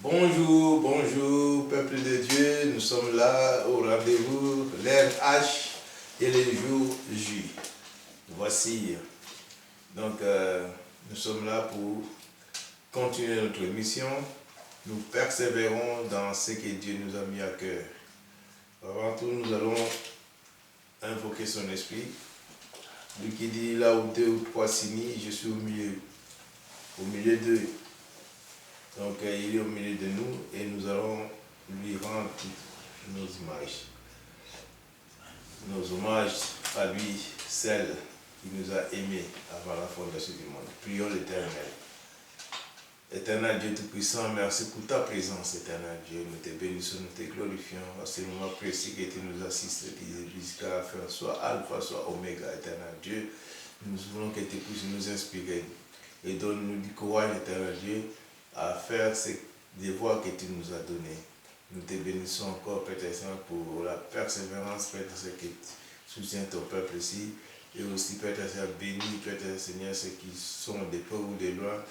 Bonjour, bonjour, peuple de Dieu, nous sommes là au rendez-vous, l'heure H et le jour J. Voici, donc nous sommes là pour continuer notre mission. Nous persévérons dans ce que Dieu nous a mis à cœur. Avant tout, nous allons invoquer son esprit. Lui qui dit là où deux ou trois s'unissent, je suis au milieu d'eux. Donc il est au milieu de nous et nous allons lui rendre toutes nos images. Nos hommages à lui, celle qui nous a aimés avant la fondation du monde. Prions l'Éternel. Éternel Dieu Tout-Puissant, merci pour ta présence, éternel Dieu. Nous te bénissons, nous te glorifions à ce moment précis que tu nous assistes jusqu'à la fin, soit Alpha, soit Oméga, éternel Dieu. Nous voulons que tu puisses nous inspirer et donne-nous du courage, éternel Dieu, à faire ces devoirs que tu nous as donnés. Nous te bénissons encore, Père Saint, pour la persévérance, Père Saint, que tu soutiens ton peuple ici. Et aussi, Père Saint, bénis, Père Seigneur, ceux qui sont des peu ou des loin,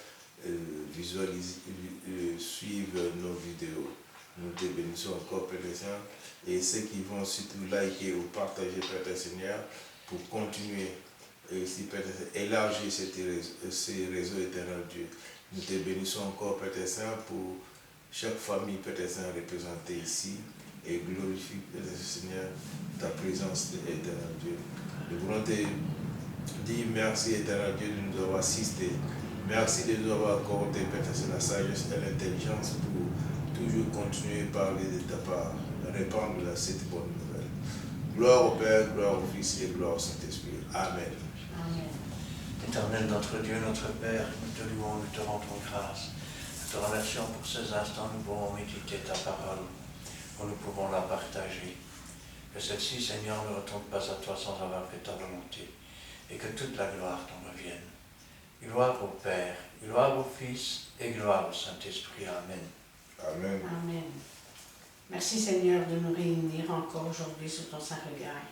suivent nos vidéos. Nous te bénissons encore, Père Saint, et ceux qui vont surtout liker ou partager, Père Seigneur, pour continuer et aussi, Père Saint, élargir ces réseaux éternels, Dieu. Nous te bénissons encore, Père Saint, pour chaque famille, Père Saint, représentée ici, et glorifie, Père Seigneur, ta présence, éternel Dieu. Nous voulons te dire merci, éternel Dieu, de nous avoir assistés. Merci de nous avoir accordé, Père Saint, la sagesse et l'intelligence pour toujours continuer à parler de ta part, répandre cette bonne nouvelle. Gloire au Père, gloire au Fils et gloire au Saint-Esprit. Amen. Amen. Éternel notre Dieu, notre Père, nous te louons, nous te rendons grâce. Nous te remercions pour ces instants, nous pouvons méditer ta parole, où nous pouvons la partager. Que celle-ci, Seigneur, ne retombe pas à toi sans avoir fait ta volonté, et que toute la gloire t'en revienne. Gloire au Père, gloire au Fils et gloire au Saint-Esprit. Amen. Amen. Amen. Merci Seigneur de nous réunir encore aujourd'hui sous ton saint regard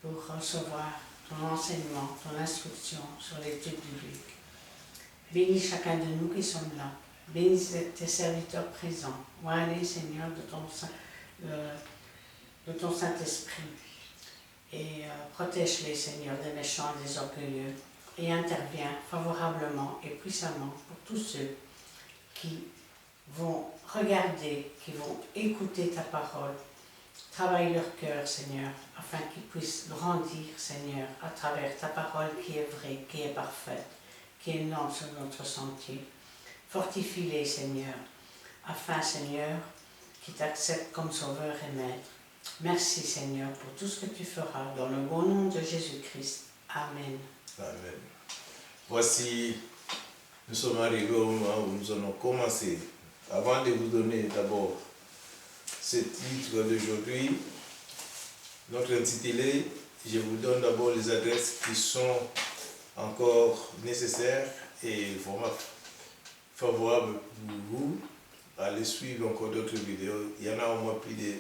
pour recevoir ton enseignement, ton instruction sur l'étude biblique. Bénis chacun de nous qui sommes là. Bénis tes serviteurs présents. Va aller Seigneur de ton Saint-Esprit et protège-les Seigneur des méchants et des orgueilleux et interviens favorablement et puissamment pour tous ceux qui vont regarder, qui vont écouter ta parole. Travaille leur cœur, Seigneur, afin qu'ils puissent grandir, Seigneur, à travers ta parole qui est vraie, qui est parfaite, qui est noble sur notre sentier. Fortifie-les, Seigneur, afin, Seigneur, qu'ils t'acceptent comme sauveur et maître. Merci, Seigneur, pour tout ce que tu feras, dans le bon nom de Jésus-Christ. Amen. Amen. Voici, nous sommes arrivés au moment où nous allons commencer. Avant de vous donner d'abord ce titre d'aujourd'hui, notre intitulé, je vous donne d'abord les adresses qui sont encore nécessaires et vraiment favorables pour vous. Allez suivre encore d'autres vidéos. Il y en a au moins plus de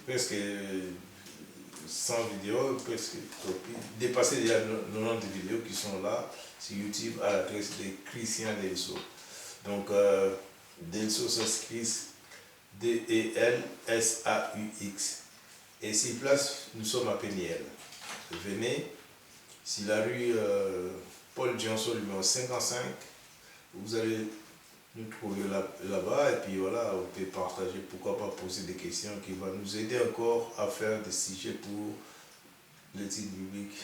presque 100 vidéos, presque dépasser déjà 90 vidéos qui sont là sur YouTube à l'adresse de Christian Delso. Donc, Delso s'écrit D-E-L-S-A-U-X. Et sur place, nous sommes à Péniel. Venez, sur la rue Paul Johnson, numéro 55, vous allez nous trouver là-bas et puis voilà, on peut partager, pourquoi pas poser des questions qui vont nous aider encore à faire des sujets pour l'étude biblique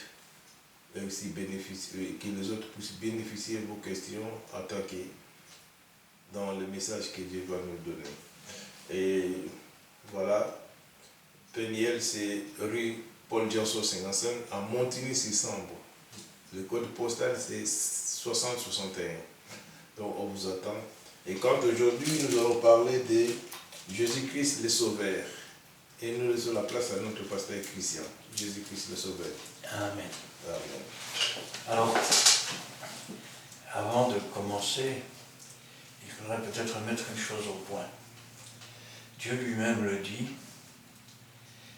et aussi bénéficier, que les autres puissent bénéficier de vos questions en tant que dans le message que Dieu va nous donner. Et voilà, Péniel, c'est rue Paul Johnson 55 à Montigny-sur-Sambre. Le code postal c'est 6061. Donc on vous attend. Et quand aujourd'hui nous allons parler de Jésus-Christ le Sauveur. Et nous laissons la place à notre pasteur Christian. Jésus-Christ le Sauveur. Amen. Amen. Alors, avant de commencer, il faudrait peut-être mettre une chose au point. Dieu lui-même le dit,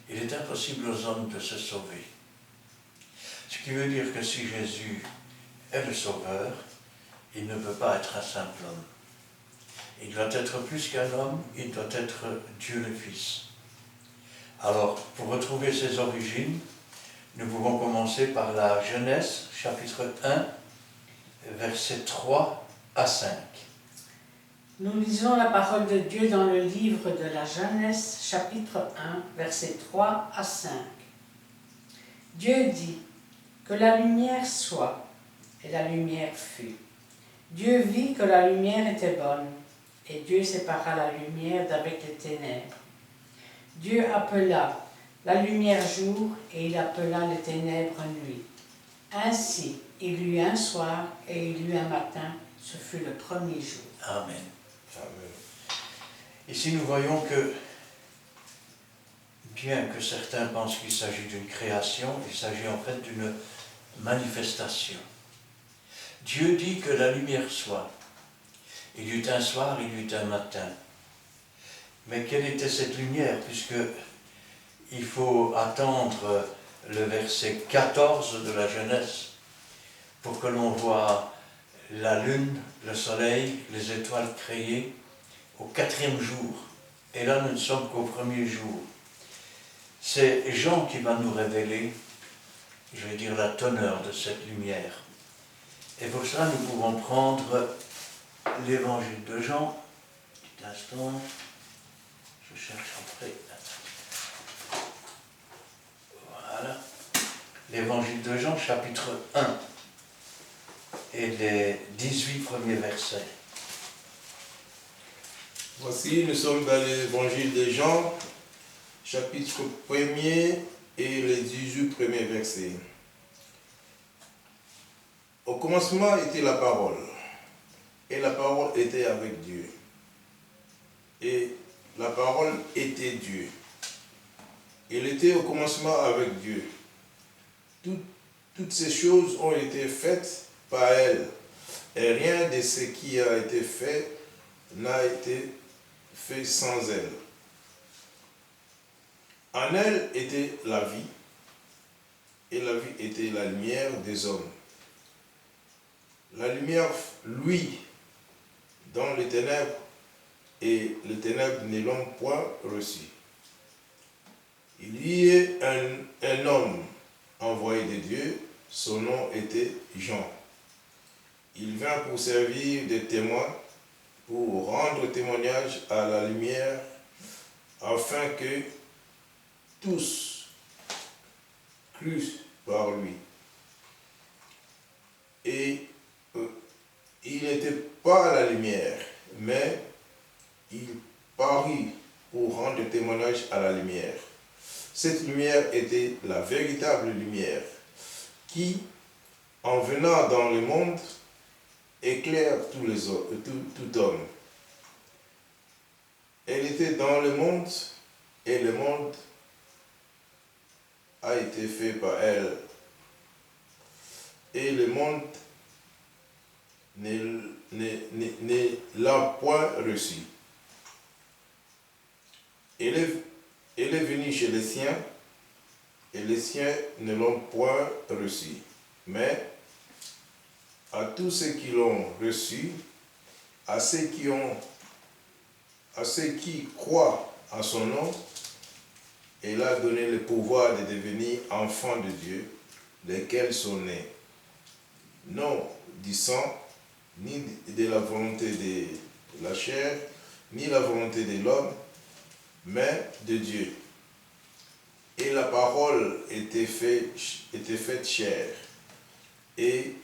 il est impossible aux hommes de se sauver. Ce qui veut dire que si Jésus est le Sauveur, il ne peut pas être un simple homme. Il doit être plus qu'un homme, il doit être Dieu le Fils. Alors, pour retrouver ses origines, nous pouvons commencer par la Genèse, chapitre 1, versets 3 à 5. Nous lisons la parole de Dieu dans le livre de la Genèse, chapitre 1, versets 3 à 5. Dieu dit que la lumière soit, et la lumière fut. Dieu vit que la lumière était bonne, et Dieu sépara la lumière d'avec les ténèbres. Dieu appela la lumière jour, et il appela les ténèbres nuit. Ainsi, il y eut un soir, et il y eut un matin, ce fut le premier jour. Amen. Amen. Ici, nous voyons que, bien que certains pensent qu'il s'agit d'une création, il s'agit en fait d'une manifestation. Dieu dit que la lumière soit. Il y eut un soir, il y eut un matin. Mais quelle était cette lumière, puisque il faut attendre le verset 14 de la Genèse pour que l'on voit la lune, le soleil, les étoiles créées au 4e jour. Et là, nous ne sommes qu'au 1er jour. C'est Jean qui va nous révéler, je vais dire, la teneur de cette lumière. Et pour cela, nous pouvons prendre l'évangile de Jean. Petit instant, je cherche après. Voilà. L'évangile de Jean, chapitre 1, et les 18 premiers versets. Voici, nous sommes dans l'évangile de Jean, chapitre 1er et les 18 premiers versets. Au commencement était la parole, et la parole était avec Dieu. Et la parole était Dieu. Il était au commencement avec Dieu. Toutes ces choses ont été faites par elle, et rien de ce qui a été fait n'a été fait sans elle. En elle était la vie, et la vie était la lumière des hommes. La lumière, lui, dans les ténèbres, et les ténèbres ne l'ont point reçu. Il y est un homme envoyé de Dieu, son nom était Jean. Il vint pour servir de témoin, pour rendre témoignage à la lumière, afin que tous crussent par lui. Et il n'était pas à la lumière, mais il parut pour rendre témoignage à la lumière. Cette lumière était la véritable lumière qui, en venant dans le monde, éclaire tout homme. Elle était dans le monde et le monde a été fait par elle. Et le monde ne l'a point reçu. Elle est venue chez les siens, et les siens ne l'ont point reçu. Mais à tous ceux qui l'ont reçu, à ceux qui croient en son nom, elle a donné le pouvoir de devenir enfants de Dieu, lesquels sont nés, non du sang, ni de la volonté de la chair, ni la volonté de l'homme, mais de Dieu. Et la parole était faite chair, et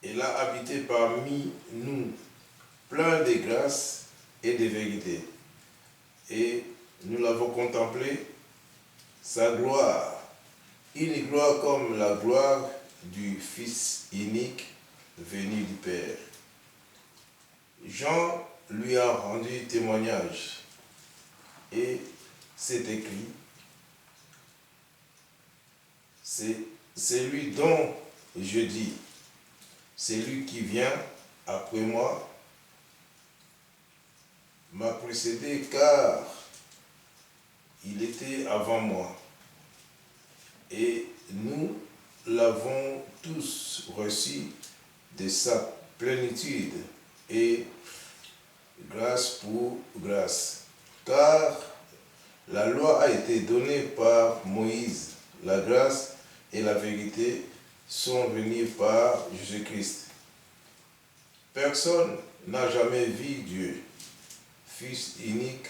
elle a habité parmi nous, plein de grâce et de vérité. Et nous l'avons contemplé, sa gloire, une gloire comme la gloire du Fils unique venu du Père. Jean lui a rendu témoignage, et c'est écrit, c'est lui dont je dis, c'est lui qui vient après moi, m'a précédé car il était avant moi. Et nous l'avons tous reçu de sa plénitude, et grâce pour grâce. Car la loi a été donnée par Moïse, la grâce et la vérité sont venues par Jésus-Christ. Personne n'a jamais vu Dieu, Fils unique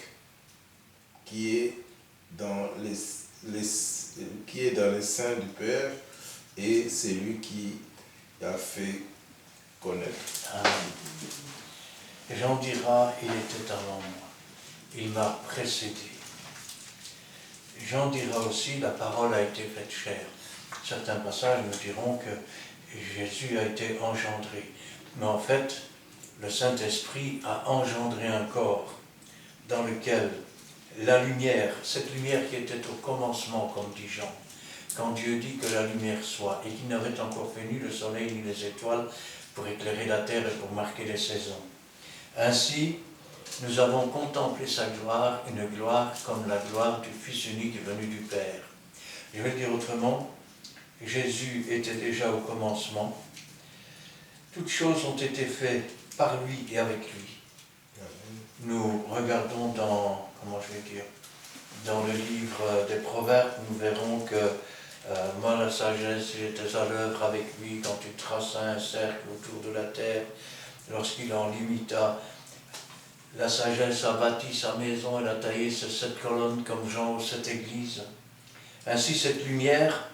qui est dans les seins du Père, et c'est lui qui a fait connaître. Amen. Jean dira, il était avant moi, il m'a précédé. Jean dira aussi, la parole a été faite chair. Certains passages nous diront que Jésus a été engendré. Mais en fait, le Saint-Esprit a engendré un corps dans lequel la lumière, cette lumière qui était au commencement, comme dit Jean, quand Dieu dit que la lumière soit, et qu'il n'avait encore fait ni le soleil ni les étoiles pour éclairer la terre et pour marquer les saisons. Ainsi, nous avons contemplé sa gloire, une gloire comme la gloire du Fils unique venu du Père. Je vais le dire autrement, Jésus était déjà au commencement. Toutes choses ont été faites par lui et avec lui. Nous regardons dans, dans le livre des Proverbes, nous verrons que moi, la sagesse, j'étais à l'œuvre avec lui quand tu traças un cercle autour de la terre, lorsqu'il en limita. La sagesse a bâti sa maison, elle a taillé ses 7 colonnes comme Jean ou cette église. Ainsi, cette lumière,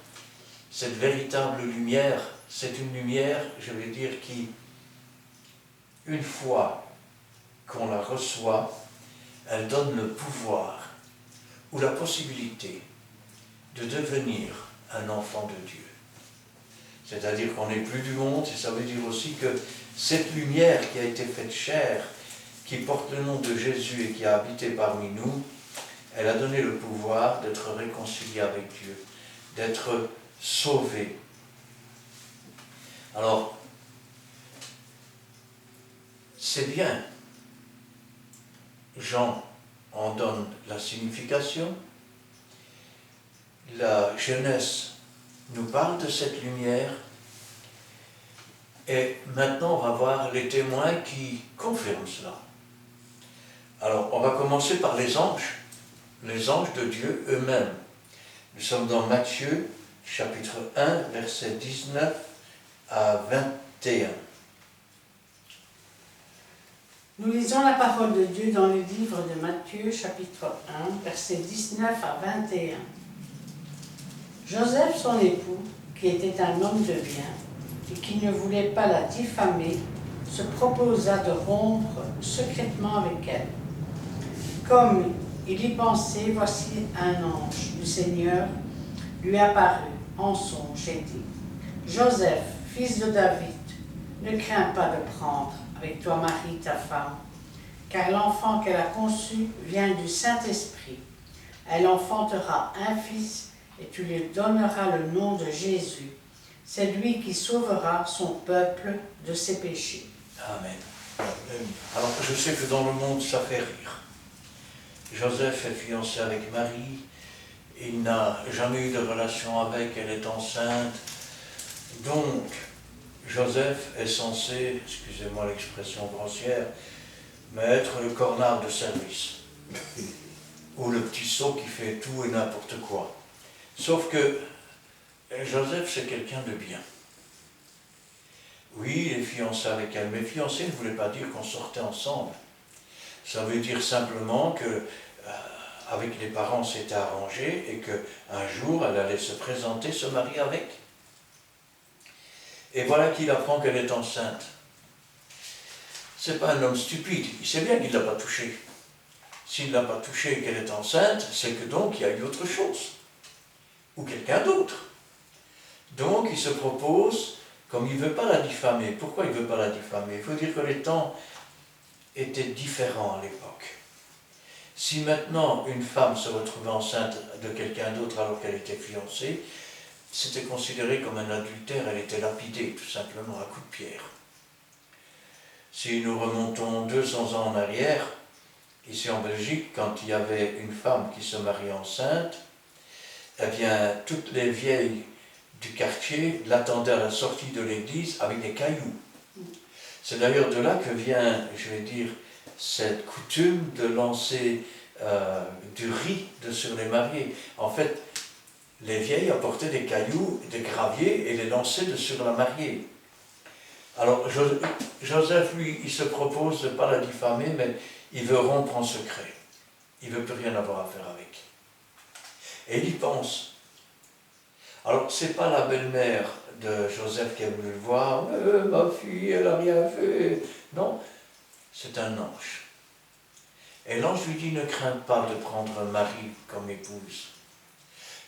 cette véritable lumière, c'est une lumière, je vais dire, qui, une fois qu'on la reçoit, elle donne le pouvoir ou la possibilité de devenir un enfant de Dieu. C'est-à-dire qu'on n'est plus du monde, et ça veut dire aussi que cette lumière qui a été faite chair, qui porte le nom de Jésus et qui a habité parmi nous, elle a donné le pouvoir d'être réconcilié avec Dieu, d'être sauvé. Alors, c'est bien. Jean en donne la signification. La Genèse nous parle de cette lumière. Et maintenant, on va voir les témoins qui confirment cela. Alors, on va commencer par les anges de Dieu eux-mêmes. Nous sommes dans Matthieu, chapitre 1, versets 19 à 21. Nous lisons la parole de Dieu dans le livre de Matthieu, chapitre 1, versets 19 à 21. Joseph, son époux, qui était un homme de bien, et qui ne voulait pas la diffamer, se proposa de rompre secrètement avec elle. Comme il y pensait, voici un ange du Seigneur lui apparut en songe et dit : Joseph, fils de David, ne crains pas de prendre avec toi Marie, ta femme, car l'enfant qu'elle a conçu vient du Saint-Esprit. Elle enfantera un fils et tu lui donneras le nom de Jésus. C'est lui qui sauvera son peuple de ses péchés. Amen. Amen. Alors, je sais que dans le monde, ça fait rire. Joseph est fiancé avec Marie, il n'a jamais eu de relation avec, elle est enceinte. Donc, Joseph est censé, excusez-moi l'expression grossière, mais être le cornard de service. Ou le petit sot qui fait tout et n'importe quoi. Sauf que Joseph, c'est quelqu'un de bien. Oui, il est fiancé avec elle, mais fiancé ne voulait pas dire qu'on sortait ensemble. Ça veut dire simplement que avec les parents c'était arrangé et qu'un jour elle allait se présenter, se marier avec. Et voilà qu'il apprend qu'elle est enceinte. C'est pas un homme stupide, il sait bien qu'il ne l'a pas touchée. S'il ne l'a pas touchée et qu'elle est enceinte, c'est que donc il y a eu autre chose. Ou quelqu'un d'autre. Donc il se propose, comme il ne veut pas la diffamer. Pourquoi il ne veut pas la diffamer? Il faut dire que les temps étaient différents à l'époque. Si maintenant une femme se retrouvait enceinte de quelqu'un d'autre alors qu'elle était fiancée, c'était considéré comme un adultère, elle était lapidée tout simplement à coups de pierre. Si nous remontons 200 ans en arrière, ici en Belgique, quand il y avait une femme qui se mariait enceinte, eh bien toutes les vieilles du quartier l'attendaient à la sortie de l'église avec des cailloux. C'est d'ailleurs de là que vient, je vais dire, cette coutume de lancer du riz sur les mariés. En fait, les vieilles apportaient des cailloux, des graviers et les lançaient sur la mariée. Alors Joseph, lui, il se propose de ne pas la diffamer, mais il veut rompre en secret. Il ne veut plus rien avoir à faire avec. Et il y pense. Alors, ce n'est pas la belle-mère de Joseph qui a voulu le voir. Ma fille, elle n'a rien fait. Non, c'est un ange. Et l'ange lui dit, ne crains pas de prendre Marie comme épouse,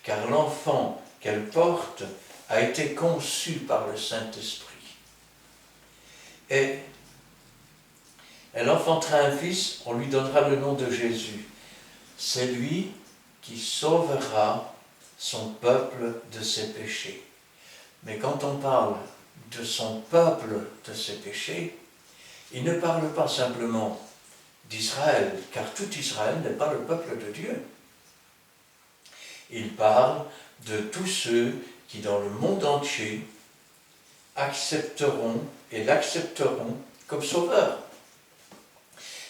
car l'enfant qu'elle porte a été conçu par le Saint-Esprit. Et elle enfantera un fils, on lui donnera le nom de Jésus. C'est lui qui sauvera son peuple de ses péchés. Mais quand on parle de son peuple de ses péchés, il ne parle pas simplement d'Israël, car tout Israël n'est pas le peuple de Dieu. Il parle de tous ceux qui, dans le monde entier, accepteront et l'accepteront comme sauveur.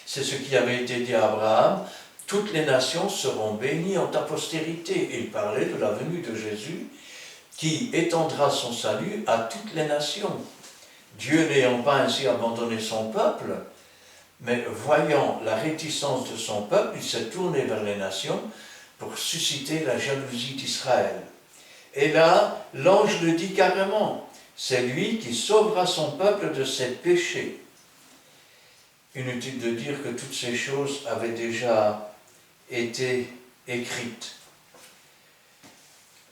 C'est ce qui avait été dit à Abraham, toutes les nations seront bénies en ta postérité. Il parlait de la venue de Jésus, qui étendra son salut à toutes les nations. Dieu n'ayant pas ainsi abandonné son peuple, mais voyant la réticence de son peuple, il s'est tourné vers les nations pour susciter la jalousie d'Israël. Et là, l'ange le dit carrément, c'est lui qui sauvera son peuple de ses péchés. Inutile de dire que toutes ces choses avaient déjà été écrites.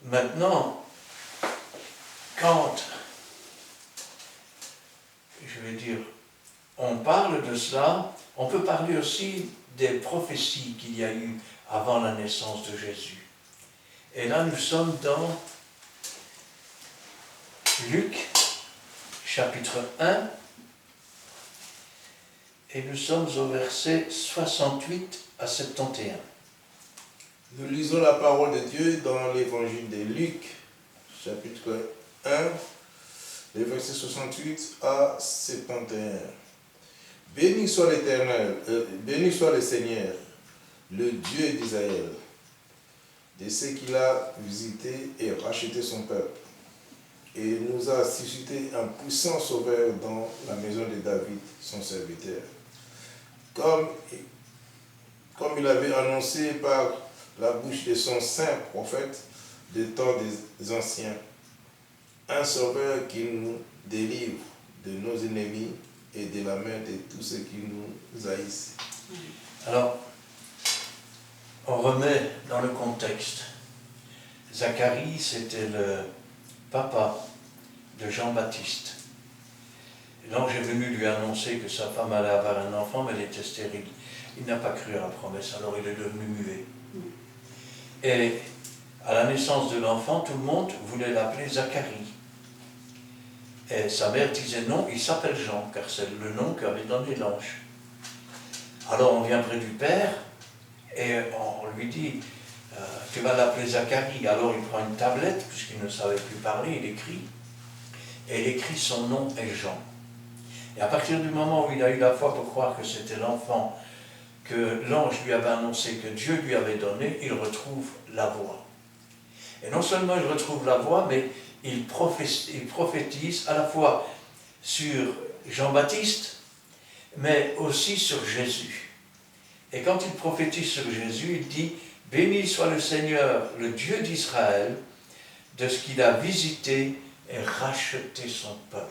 Maintenant, quand, je vais dire, on parle de cela, on peut parler aussi des prophéties qu'il y a eu avant la naissance de Jésus. Et là, nous sommes dans Luc, chapitre 1, et nous sommes au verset 68 à 71. Nous lisons la parole de Dieu dans l'évangile de Luc, chapitre 1, les versets 68 à 71. Béni soit l'Éternel, béni soit le Seigneur, le Dieu d'Israël, de ce qu'il a visité et racheté son peuple, et nous a suscité un puissant sauveur dans la maison de David, son serviteur. Comme il avait annoncé par la bouche de son saint prophète des temps des anciens, un sauveur qui nous délivre de nos ennemis et de la main de tous ceux qui nous haïssent. Alors, on remet dans le contexte. Zacharie, c'était le papa de Jean-Baptiste. L'ange est venu lui annoncer que sa femme allait avoir un enfant, mais elle était stérile. Il n'a pas cru à la promesse, alors il est devenu muet. Et à la naissance de l'enfant, tout le monde voulait l'appeler Zacharie. Et sa mère disait non, il s'appelle Jean, car c'est le nom qu'avait donné l'ange. Alors on vient près du père, et on lui dit, tu vas l'appeler Zacharie. Alors il prend une tablette, puisqu'il ne savait plus parler, il écrit, et il écrit son nom est Jean. Et à partir du moment où il a eu la foi pour croire que c'était l'enfant que l'ange lui avait annoncé, que Dieu lui avait donné, il retrouve la voix. Et non seulement il retrouve la voix, mais il prophétise à la fois sur Jean-Baptiste, mais aussi sur Jésus. Et quand il prophétise sur Jésus, il dit « Béni soit le Seigneur, le Dieu d'Israël, de ce qu'il a visité et racheté son peuple.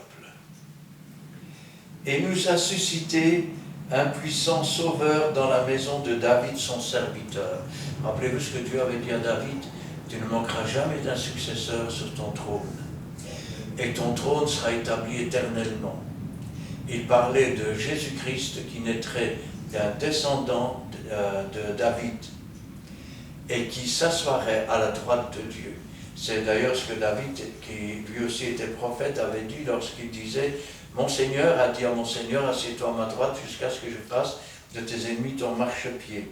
Et nous a suscité un puissant sauveur dans la maison de David, son serviteur. » Rappelez-vous ce que Dieu avait dit à David, « Tu ne manqueras jamais d'un successeur sur ton trône, et ton trône sera établi éternellement. » Il parlait de Jésus-Christ qui naîtrait d'un descendant de David et qui s'assoirait à la droite de Dieu. C'est d'ailleurs ce que David, qui lui aussi était prophète, avait dit lorsqu'il disait « Mon Seigneur a dit à mon Seigneur, assieds-toi à ma droite jusqu'à ce que je fasse de tes ennemis ton marchepied. »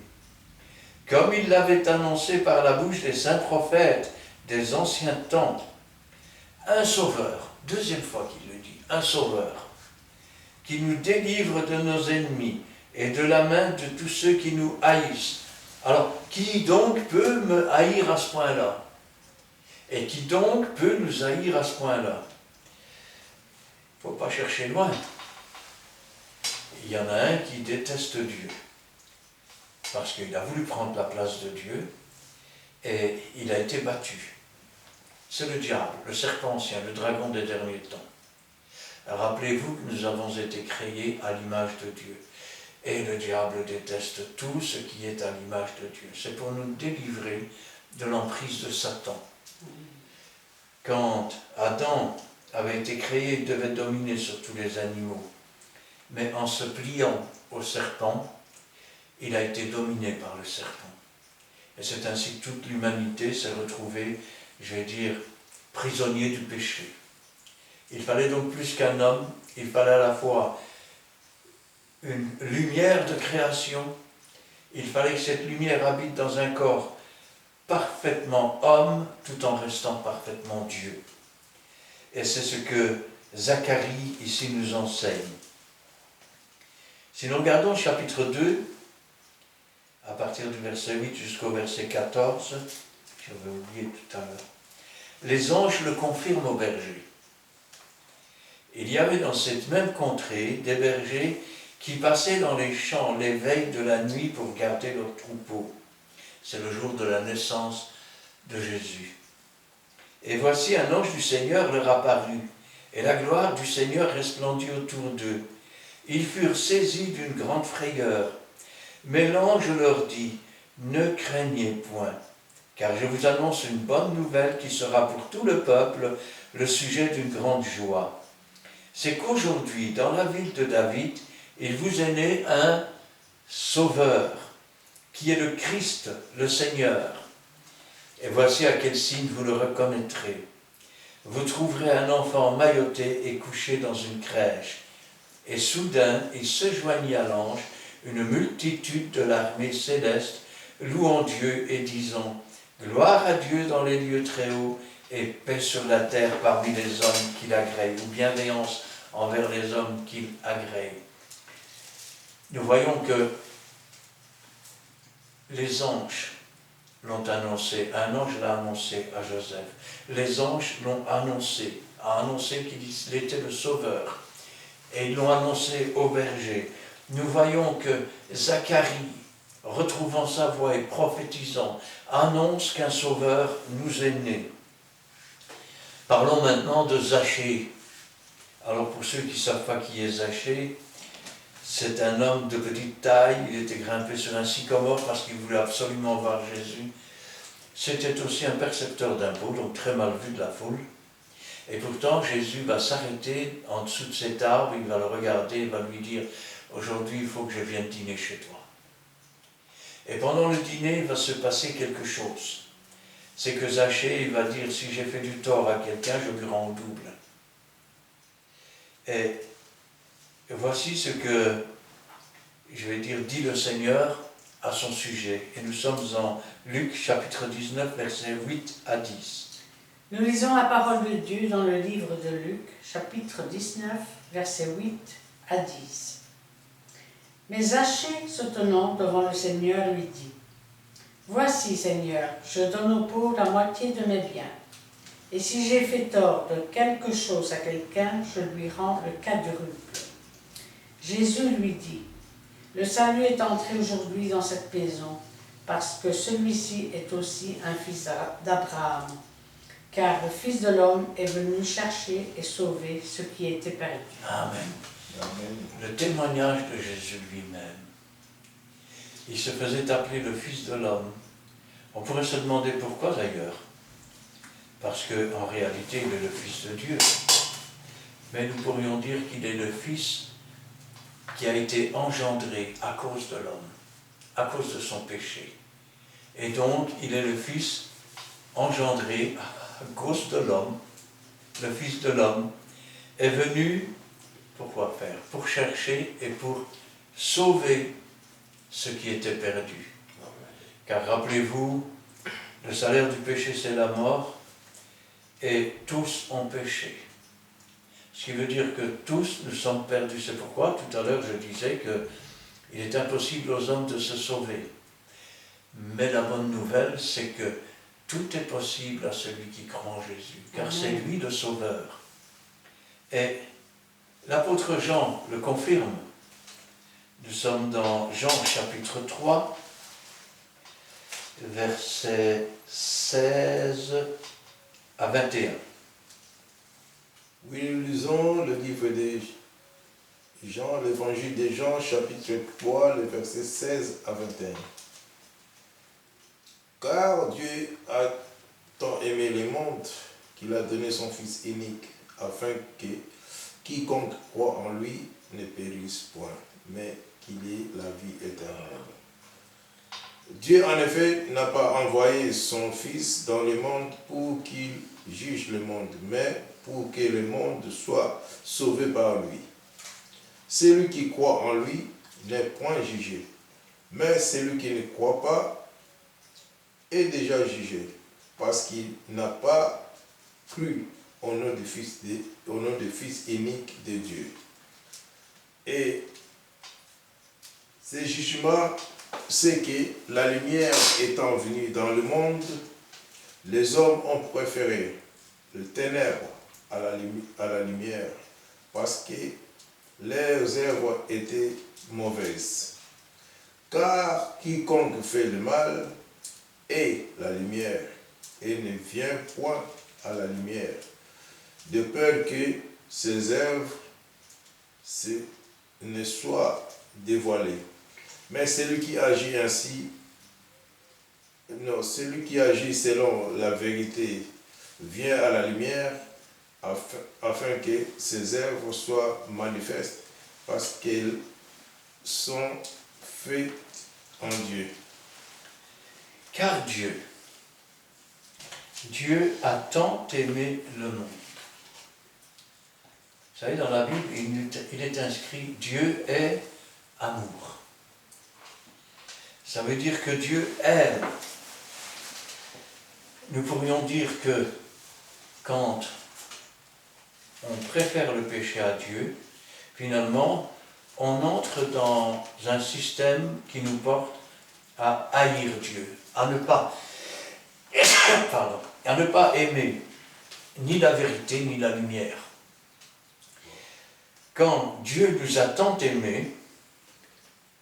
Comme il l'avait annoncé par la bouche des saints prophètes des anciens temps, un sauveur, deuxième fois qu'il le dit, un sauveur, qui nous délivre de nos ennemis et de la main de tous ceux qui nous haïssent. Alors, qui donc peut me haïr à ce point-là? Et qui donc peut nous haïr à ce point-là? Il ne faut pas chercher loin. Il y en a un qui déteste Dieu, parce qu'il a voulu prendre la place de Dieu, et il a été battu. C'est le diable, le serpent ancien, le dragon des derniers temps. Rappelez-vous que nous avons été créés à l'image de Dieu. Et le diable déteste tout ce qui est à l'image de Dieu. C'est pour nous délivrer de l'emprise de Satan. Quand Adam avait été créé, il devait dominer sur tous les animaux. Mais en se pliant au serpent, il a été dominé par le serpent. Et c'est ainsi que toute l'humanité s'est retrouvée, je vais dire, prisonnier du péché. Il fallait donc plus qu'un homme, il fallait à la fois une lumière de création, il fallait que cette lumière habite dans un corps parfaitement homme, tout en restant parfaitement Dieu. Et c'est ce que Zacharie ici nous enseigne. Si nous regardons le chapitre 2, à partir du verset 8 jusqu'au verset 14, j'avais oublié tout à l'heure, les anges le confirment aux bergers. Il y avait dans cette même contrée des bergers qui passaient dans les champs les veilles de la nuit pour garder leurs troupeaux. C'est le jour de la naissance de Jésus. Et voici un ange du Seigneur leur apparut, et la gloire du Seigneur resplendit autour d'eux. Ils furent saisis d'une grande frayeur. Mais l'ange leur dit, « Ne craignez point, car je vous annonce une bonne nouvelle qui sera pour tout le peuple le sujet d'une grande joie. C'est qu'aujourd'hui, dans la ville de David, il vous est né un Sauveur, qui est le Christ, le Seigneur. Et voici à quel signe vous le reconnaîtrez. Vous trouverez un enfant mailloté et couché dans une crèche. Et soudain, il se joignit à l'ange, une multitude de l'armée céleste, louant Dieu et disant « Gloire à Dieu dans les lieux très hauts et paix sur la terre parmi les hommes qu'il agrée » ou bienveillance envers les hommes qu'il agrée. Nous voyons que les anges l'ont annoncé, un ange l'a annoncé à Joseph, les anges l'ont annoncé, a annoncé qu'il était le Sauveur, et ils l'ont annoncé aux bergers. Nous voyons que Zacharie, retrouvant sa voix et prophétisant, annonce qu'un Sauveur nous est né. Parlons maintenant de Zachée. Alors pour ceux qui ne savent pas qui est Zachée, c'est un homme de petite taille, il était grimpé sur un sycomore parce qu'il voulait absolument voir Jésus. C'était aussi un percepteur d'impôts, donc très mal vu de la foule. Et pourtant, Jésus va s'arrêter en dessous de cet arbre, il va le regarder, il va lui dire « Aujourd'hui, il faut que je vienne dîner chez toi. » Et pendant le dîner, il va se passer quelque chose. C'est que Zachée, il va dire « Si j'ai fait du tort à quelqu'un, je lui rends au double. » Et voici ce que, je vais dire, dit le Seigneur à son sujet. Et nous sommes en Luc chapitre 19, versets 8 à 10. Nous lisons la parole de Dieu dans le livre de Luc, chapitre 19, versets 8 à 10. Mais Zachée, se tenant devant le Seigneur, lui dit « Voici, Seigneur, je donne aux pauvres la moitié de mes biens. Et si j'ai fait tort de quelque chose à quelqu'un, je lui rends le quadruple. » Jésus lui dit « Le salut est entré aujourd'hui dans cette maison, parce que celui-ci est aussi un fils d'Abraham. Car le Fils de l'homme est venu chercher et sauver ce qui était perdu. » Amen. Amen. Le témoignage de Jésus lui-même. Il se faisait appeler le Fils de l'homme. On pourrait se demander pourquoi d'ailleurs. Parce qu'en réalité, il est le Fils de Dieu. Mais nous pourrions dire qu'il est le Fils qui a été engendré à cause de l'homme, à cause de son péché. Et donc, il est le Fils engendré à cause de l'homme. Le Fils de l'homme est venu, pour quoi faire? Pour chercher et pour sauver ce qui était perdu. Car rappelez-vous, le salaire du péché, c'est la mort, et tous ont péché. Ce qui veut dire que tous nous sommes perdus. C'est pourquoi, tout à l'heure, je disais que Il est impossible aux hommes de se sauver. Mais la bonne nouvelle, c'est que tout est possible à celui qui croit en Jésus, car c'est lui le Sauveur. Et l'apôtre Jean le confirme. Nous sommes dans Jean chapitre 3, versets 16 à 21. Oui, nous lisons le livre de Jean, l'évangile de Jean, chapitre 3, les versets 16 à 21. Car Dieu a tant aimé le monde qu'il a donné son Fils unique, afin que quiconque croit en lui ne périsse point, mais qu'il ait la vie éternelle. Dieu, en effet, n'a pas envoyé son Fils dans le monde pour qu'il juge le monde, mais pour que le monde soit sauvé par lui. Celui qui croit en lui n'est point jugé, mais celui qui ne croit pas est déjà jugé, parce qu'il n'a pas cru au nom du Fils unique de Dieu. Et ce jugement, c'est que la lumière étant venue dans le monde, les hommes ont préféré le ténèbre à la lumière, parce que leurs œuvres étaient mauvaises. Car quiconque fait le mal est la lumière, et ne vient point à la lumière, de peur que ses œuvres ne soient dévoilées. Mais celui qui agit selon la vérité vient à la lumière, afin que ses œuvres soient manifestes, parce qu'elles sont faites en Dieu. Car Dieu a tant aimé le monde. Vous savez, dans la Bible, il est inscrit « Dieu est amour ». Ça veut dire que Dieu aime. Nous pourrions dire que quand on préfère le péché à Dieu, finalement, on entre dans un système qui nous porte à haïr Dieu, à ne pas aimer ni la vérité ni la lumière. Quand Dieu nous a tant aimés,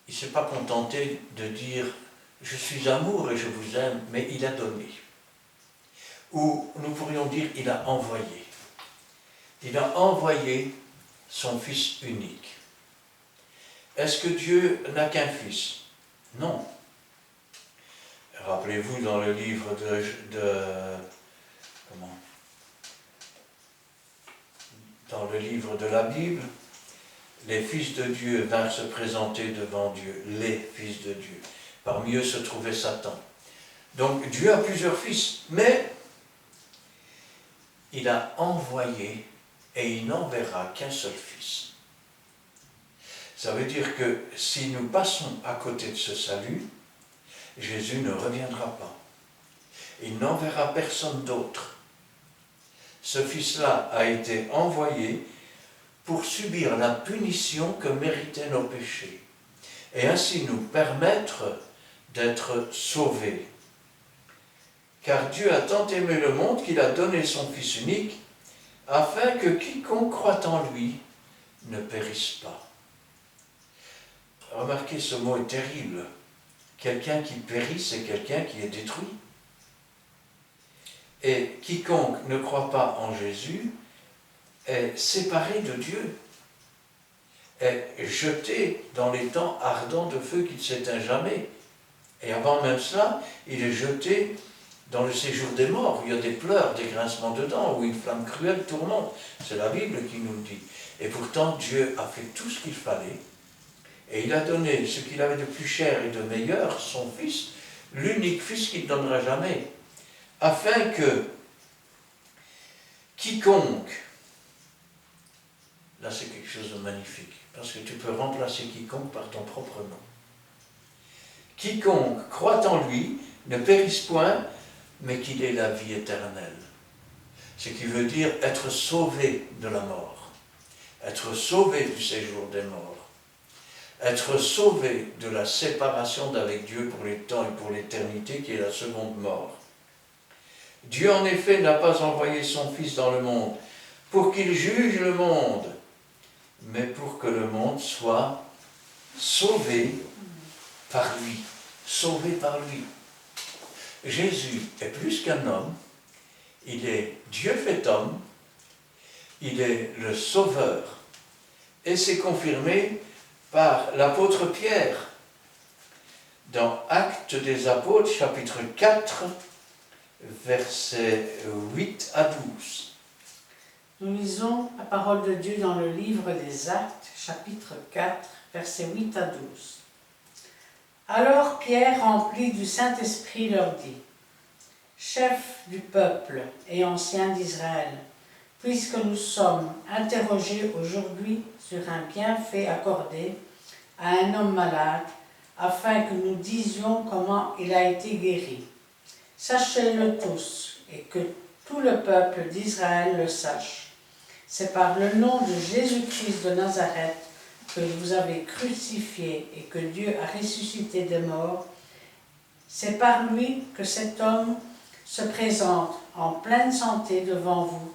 il ne s'est pas contenté de dire « je suis amour et je vous aime », mais il a donné. Ou nous pourrions dire « il a envoyé ». Il a envoyé son Fils unique. Est-ce que Dieu n'a qu'un Fils? Non. Rappelez-vous dans le livre dans le livre de la Bible, les fils de Dieu vinrent se présenter devant Dieu, les fils de Dieu. Parmi eux se trouvait Satan. Donc Dieu a plusieurs fils, mais il a envoyé et il n'enverra qu'un seul fils. Ça veut dire que si nous passons à côté de ce salut, Jésus ne reviendra pas. Il n'enverra personne d'autre. Ce fils-là a été envoyé pour subir la punition que méritaient nos péchés, et ainsi nous permettre d'être sauvés. Car Dieu a tant aimé le monde qu'il a donné son Fils unique, afin que quiconque croit en lui ne périsse pas. Remarquez, ce mot est terrible. Quelqu'un qui périt, c'est quelqu'un qui est détruit. Et quiconque ne croit pas en Jésus est séparé de Dieu, est jeté dans les temps ardents de feu qui ne s'éteint jamais. Et avant même cela, il est jeté dans le séjour des morts, où il y a des pleurs, des grincements de dents, où une flamme cruelle tourmente. C'est la Bible qui nous le dit. Et pourtant, Dieu a fait tout ce qu'il fallait, et il a donné ce qu'il avait de plus cher et de meilleur, son Fils, l'unique Fils qu'il ne donnera jamais, afin que quiconque, là c'est quelque chose de magnifique, parce que tu peux remplacer quiconque par ton propre nom. Quiconque croit en lui ne périsse point, mais qu'il ait la vie éternelle. Ce qui veut dire être sauvé de la mort, être sauvé du séjour des morts. être sauvé de la séparation d'avec Dieu pour les temps et pour l'éternité, qui est la seconde mort. Dieu, en effet, n'a pas envoyé son Fils dans le monde pour qu'il juge le monde, mais pour que le monde soit sauvé par lui. Sauvé par lui. Jésus est plus qu'un homme, il est Dieu fait homme, il est le Sauveur. Et c'est confirmé par l'apôtre Pierre dans Actes des Apôtres, chapitre 4, versets 8 à 12. Nous lisons la parole de Dieu dans le livre des Actes, chapitre 4, versets 8 à 12. Alors Pierre, rempli du Saint-Esprit, leur dit: Chefs du peuple et anciens d'Israël, puisque nous sommes interrogés aujourd'hui sur un bienfait accordé à un homme malade, afin que nous disions comment il a été guéri. Sachez-le tous, et que tout le peuple d'Israël le sache. C'est par le nom de Jésus-Christ de Nazareth que vous avez crucifié et que Dieu a ressuscité des morts. C'est par lui que cet homme se présente en pleine santé devant vous.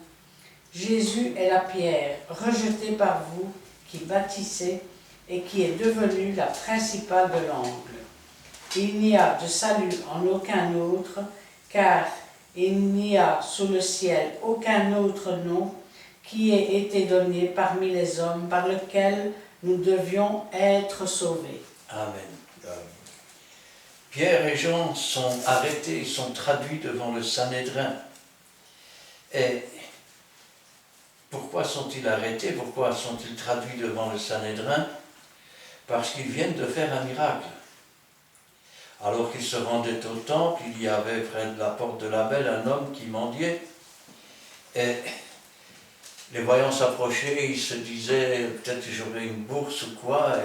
Jésus est la pierre rejetée par vous qui bâtissez et qui est devenue la principale de l'angle. Il n'y a de salut en aucun autre, car il n'y a sous le ciel aucun autre nom qui ait été donné parmi les hommes par lequel nous devions être sauvés. Amen. Pierre et Jean sont arrêtés, sont traduits devant le Sanhédrin. Et pourquoi sont-ils arrêtés? Pourquoi sont-ils traduits devant le Sanhédrin? Parce qu'ils viennent de faire un miracle. Alors qu'ils se rendaient au temple, il y avait près de la porte de la belle un homme qui mendiait. Et les voyant s'approcher, ils se disaient, peut-être que j'aurai une bourse ou quoi.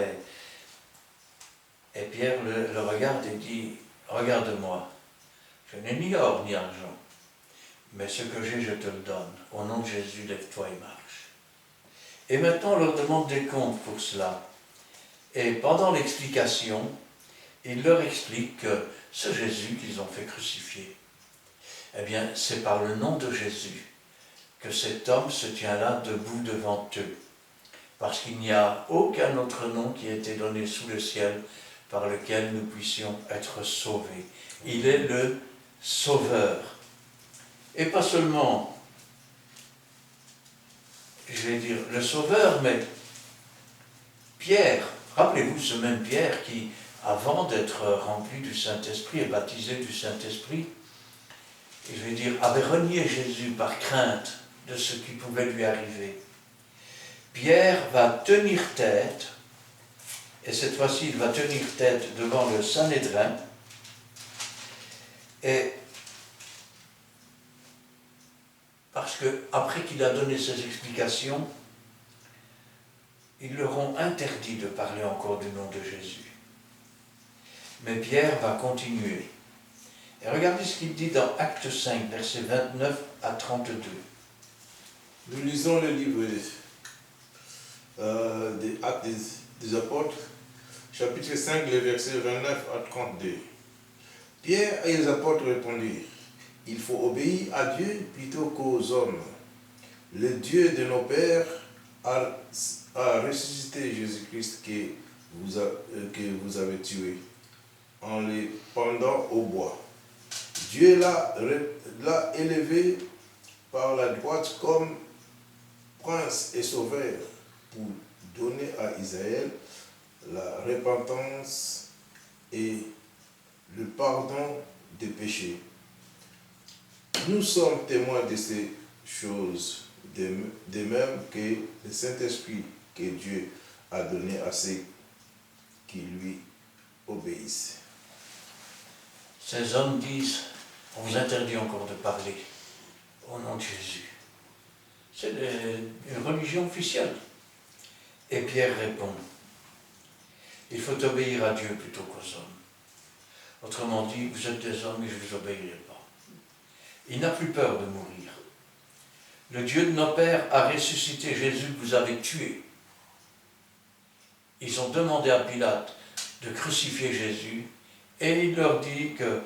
Et Pierre le regarde et dit, regarde-moi, je n'ai ni or ni argent, mais ce que j'ai, je te le donne. Au nom de Jésus, lève-toi et marche. Et maintenant, on leur demande des comptes pour cela. Et pendant l'explication, il leur explique que ce Jésus qu'ils ont fait crucifier, eh bien, c'est par le nom de Jésus que cet homme se tient là debout devant eux. Parce qu'il n'y a aucun autre nom qui a été donné sous le ciel par lequel nous puissions être sauvés. Il est le Sauveur. Et pas seulement, je vais dire, le Sauveur, mais Pierre, rappelez-vous ce même Pierre qui, avant d'être rempli du Saint-Esprit et baptisé du Saint-Esprit, je vais dire, avait renié Jésus par crainte de ce qui pouvait lui arriver. Pierre va tenir tête, et cette fois-ci il va tenir tête devant le Sanhédrin, et parce qu'après qu'il a donné ses explications, ils leur ont interdit de parler encore du nom de Jésus. Mais Pierre va continuer. Et regardez ce qu'il dit dans Acte 5, versets 29 à 32. Nous lisons le livre des Actes des Apôtres, chapitre 5, les versets 29 à 32. Pierre et les apôtres répondirent: il faut obéir à Dieu plutôt qu'aux hommes. Le Dieu de nos pères a ressuscité Jésus-Christ que vous avez tué en le pendant au bois. Dieu l'a élevé par la droite comme prince et sauveur pour donner à Israël la repentance et le pardon des péchés. Nous sommes témoins de ces choses, de même que le Saint-Esprit que Dieu a donné à ceux qui lui obéissent. Ces hommes disent, on vous interdit encore de parler au nom de Jésus. C'est une religion officielle. Et Pierre répond, il faut obéir à Dieu plutôt qu'aux hommes. Autrement dit, vous êtes des hommes et je ne vous obéirai pas. Il n'a plus peur de mourir. Le Dieu de nos pères a ressuscité Jésus que vous avez tué. ils ont demandé à Pilate de crucifier Jésus, et il leur dit que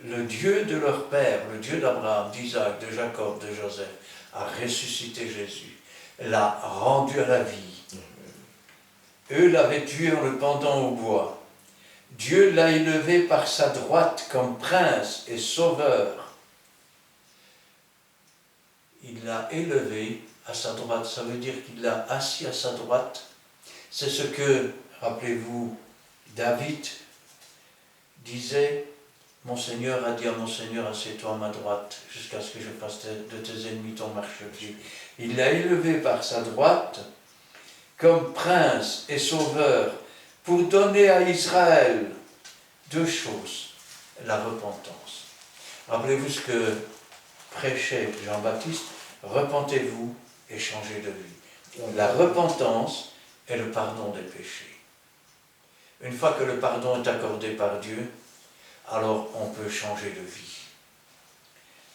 le Dieu de leur père, le Dieu d'Abraham, d'Isaac, de Jacob, de Joseph, a ressuscité Jésus, l'a rendu à la vie. Eux l'avaient tué en le pendant au bois. Dieu l'a élevé par sa droite comme prince et sauveur. Il l'a élevé à sa droite, ça veut dire qu'il l'a assis à sa droite. C'est ce que, rappelez-vous, David disait, mon Seigneur a dit à mon Seigneur, assieds-toi à ma droite, jusqu'à ce que je fasse de tes ennemis ton marchepied. Il l'a élevé par sa droite, comme prince et sauveur, pour donner à Israël deux choses, la repentance. Rappelez-vous ce que prêchait Jean-Baptiste, repentez-vous et changez de vie. La repentance est le pardon des péchés. Une fois que le pardon est accordé par Dieu, alors on peut changer de vie.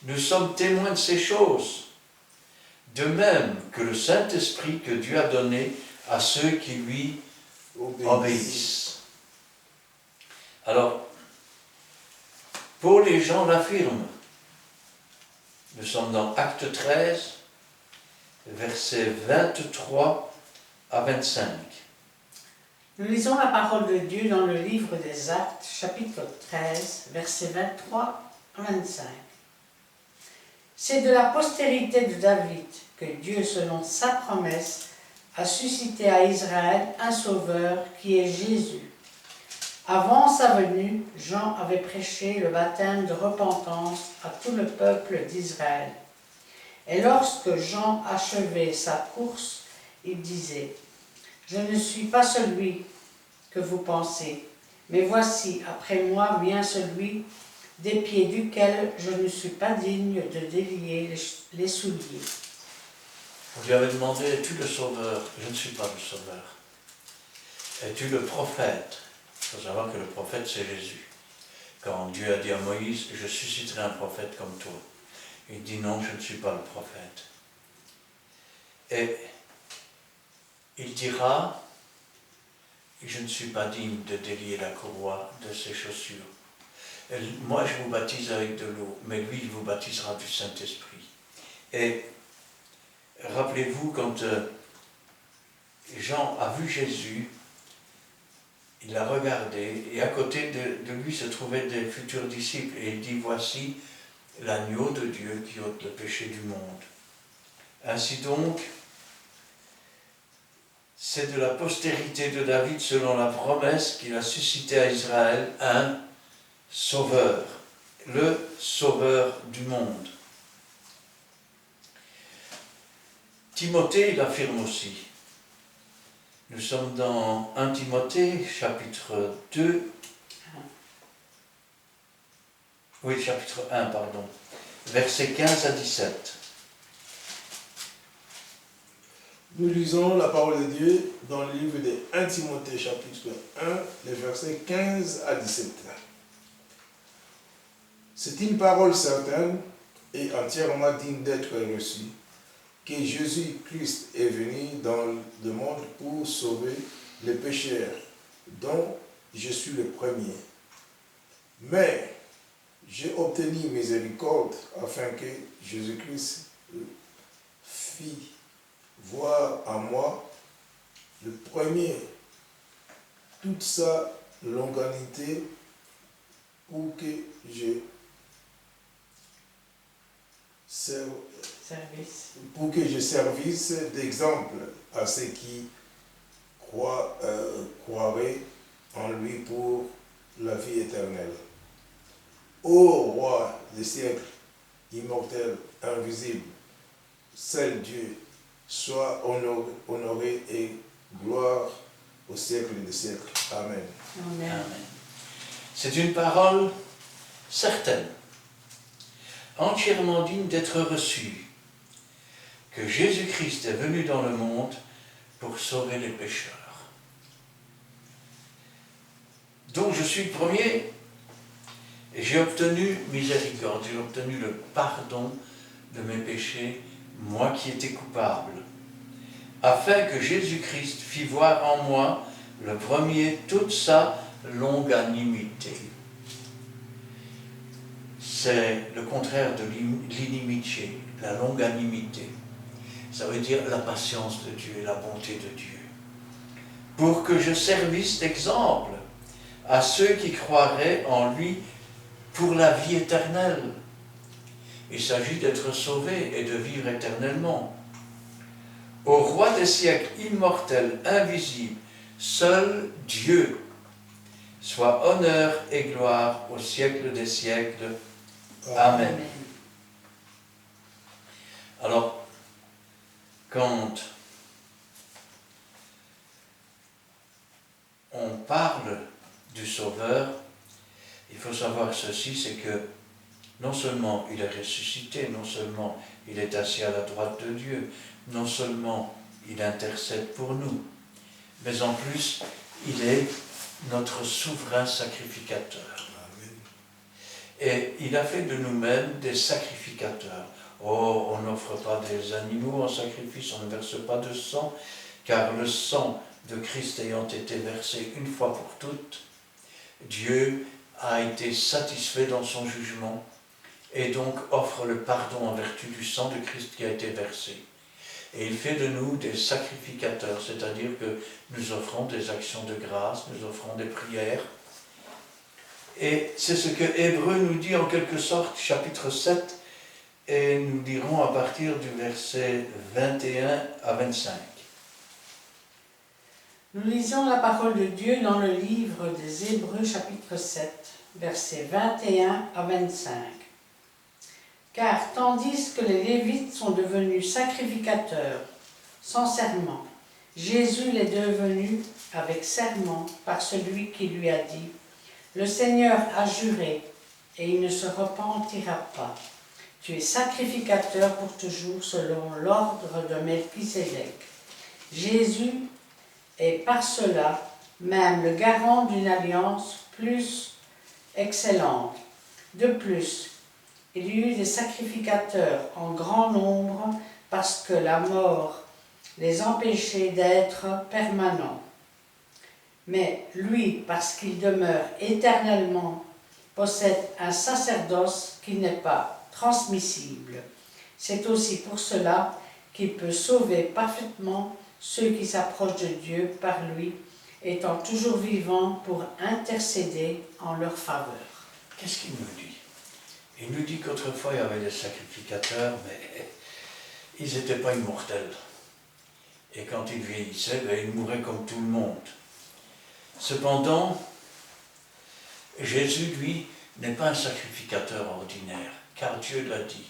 Nous sommes témoins de ces choses, de même que le Saint-Esprit que Dieu a donné à ceux qui lui obéissent. Alors, Paul et Jean l'affirment. Nous sommes dans Acte 13, versets 23 à 25. Nous lisons la parole de Dieu dans le livre des Actes, chapitre 13, versets 23 à 25. C'est de la postérité de David que Dieu, selon sa promesse, a suscité à Israël un sauveur qui est Jésus. Avant sa venue, Jean avait prêché le baptême de repentance à tout le peuple d'Israël. Et lorsque Jean achevait sa course, il disait « Je ne suis pas celui que vous pensez, mais voici, après moi vient celui des pieds duquel je ne suis pas digne de délier les souliers. » On lui avait demandé, es-tu le sauveur? Je ne suis pas le sauveur. Es-tu le prophète? Il faut savoir que le prophète, c'est Jésus. Quand Dieu a dit à Moïse, je susciterai un prophète comme toi. Il dit non, je ne suis pas le prophète. Et il dira, je ne suis pas digne de délier la courroie de ses chaussures. Et moi, je vous baptise avec de l'eau, mais lui, il vous baptisera du Saint-Esprit. Et rappelez-vous, quand Jean a vu Jésus, il l'a regardé, et à côté de lui se trouvaient des futurs disciples, et il dit, voici l'agneau de Dieu qui ôte le péché du monde. Ainsi donc, c'est de la postérité de David, selon la promesse qu'il a suscité à Israël, un sauveur, le sauveur du monde. Timothée l'affirme aussi. Nous sommes dans 1 Timothée, chapitre 2. Oui, chapitre 1, pardon. Versets 15 à 17. Nous lisons la parole de Dieu dans le livre de 1 Timothée, chapitre 1, les versets 15 à 17. C'est une parole certaine et entièrement digne d'être reçue, que Jésus-Christ est venu dans le monde pour sauver les pécheurs, dont je suis le premier. Mais j'ai obtenu miséricorde afin que Jésus-Christ fit voir en moi le premier toute sa longanité pour que je servisse d'exemple à ceux qui croiraient en lui pour la vie éternelle. Ô roi des siècles, immortel, invisible, seul Dieu, sois honoré et gloire au siècle des siècles. Amen. Amen. Amen. C'est une parole certaine, entièrement digne d'être reçue, que Jésus-Christ est venu dans le monde pour sauver les pécheurs. Donc je suis le premier, et j'ai obtenu miséricorde, j'ai obtenu le pardon de mes péchés, moi qui étais coupable, afin que Jésus-Christ fît voir en moi Le premier, toute sa longanimité. C'est le contraire de l'inimitié, la longanimité. Ça veut dire la patience de Dieu et la bonté de Dieu. Pour que je servisse d'exemple à ceux qui croiraient en lui pour la vie éternelle. Il s'agit d'être sauvé et de vivre éternellement. Au roi des siècles, immortel, invisible, seul Dieu, soit honneur et gloire au siècle des siècles. Amen. Amen. Alors, quand on parle du Sauveur, il faut savoir ceci, c'est que non seulement il est ressuscité, non seulement il est assis à la droite de Dieu, non seulement il intercède pour nous, mais en plus, il est notre souverain sacrificateur. Amen. Et il a fait de nous-mêmes des sacrificateurs. Oh, on n'offre pas des animaux en sacrifice, on ne verse pas de sang, car le sang de Christ ayant été versé une fois pour toutes, Dieu a été satisfait dans son jugement et donc offre le pardon en vertu du sang de Christ qui a été versé. Et il fait de nous des sacrificateurs, c'est-à-dire que nous offrons des actions de grâce, nous offrons des prières. Et c'est ce que Hébreux nous dit en quelque sorte, chapitre 7, et nous lirons à partir du verset 21 à 25. Nous lisons la parole de Dieu dans le livre des Hébreux, chapitre 7, versets 21 à 25. Car tandis que les Lévites sont devenus sacrificateurs sans serment, Jésus l'est devenu avec serment par celui qui lui a dit « Le Seigneur a juré et il ne se repentira pas. Tu es sacrificateur pour toujours selon l'ordre de Melchisédek. » Jésus est par cela même le garant d'une alliance plus excellente. De plus, il y eut des sacrificateurs en grand nombre parce que la mort les empêchait d'être permanents. Mais lui, parce qu'il demeure éternellement, possède un sacerdoce qui n'est pas transmissible. C'est aussi pour cela qu'il peut sauver parfaitement ceux qui s'approchent de Dieu par lui, étant toujours vivant pour intercéder en leur faveur. Qu'est-ce qu'il nous dit? Il nous dit qu'autrefois il y avait des sacrificateurs, mais ils n'étaient pas immortels. Et quand ils vieillissaient, ils mouraient comme tout le monde. Cependant, Jésus, lui, n'est pas un sacrificateur ordinaire, car Dieu l'a dit.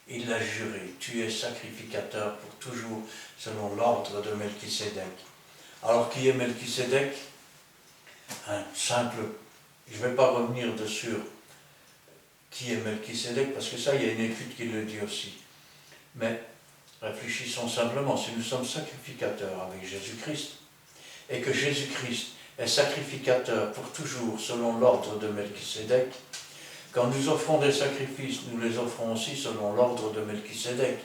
Il l'a juré, tu es sacrificateur pour toujours, selon l'ordre de Melchisédek. Alors, qui est Melchisédek? Un simple... Je ne vais pas revenir dessus qui est Melchisédek, parce que ça, il y a une étude qui le dit aussi. Mais réfléchissons simplement, si nous sommes sacrificateurs avec Jésus-Christ, et que Jésus-Christ est sacrificateur pour toujours, selon l'ordre de Melchisédek, quand nous offrons des sacrifices, nous les offrons aussi selon l'ordre de Melchisédek.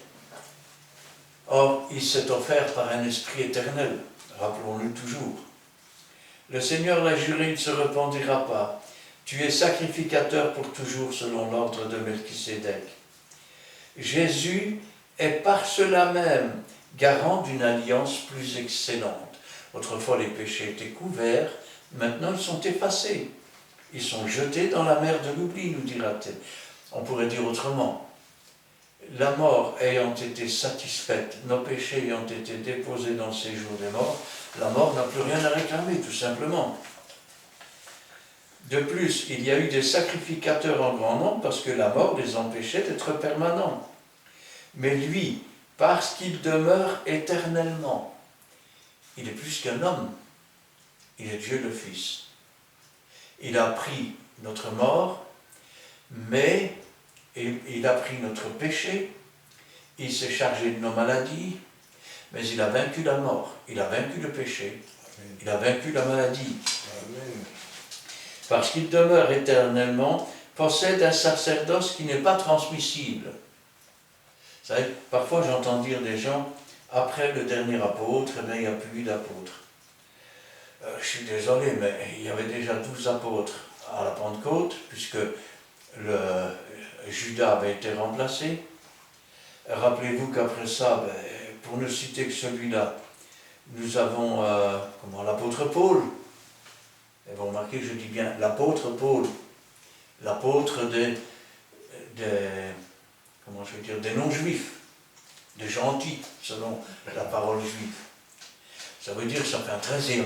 Or, il s'est offert par un esprit éternel, rappelons-le toujours. Le Seigneur l'a juré, il ne se repentira pas. Tu es sacrificateur pour toujours selon l'ordre de Melchisédek. Jésus est par cela même garant d'une alliance plus excellente. Autrefois, les péchés étaient couverts, maintenant ils sont effacés. Ils sont jetés dans la mer de l'oubli, nous dira-t-il. On pourrait dire autrement. La mort ayant été satisfaite, nos péchés ayant été déposés dans le séjour des morts, la mort n'a plus rien à réclamer, tout simplement. De plus, il y a eu des sacrificateurs en grand nombre parce que la mort les empêchait d'être permanents. Mais lui, parce qu'il demeure éternellement, il est plus qu'un homme, il est Dieu le Fils. Il a pris notre mort, mais il a pris notre péché, il s'est chargé de nos maladies, mais il a vaincu la mort, il a vaincu le péché, Amen. Il a vaincu la maladie. Amen. Parce qu'il demeure éternellement, possède un sacerdoce qui n'est pas transmissible. Vous savez, parfois j'entends dire des gens, après le dernier apôtre, il n'y a plus d'apôtre. je suis désolé, mais il y avait déjà 12 apôtres à la Pentecôte, puisque Judas avait été remplacé. Rappelez-vous qu'après ça, pour ne citer que celui-là, nous avons l'apôtre Paul. Et vous remarquez que je dis bien l'apôtre Paul, l'apôtre des non-juifs, des gentils, selon la parole juive. Ça veut dire que ça fait un 13e.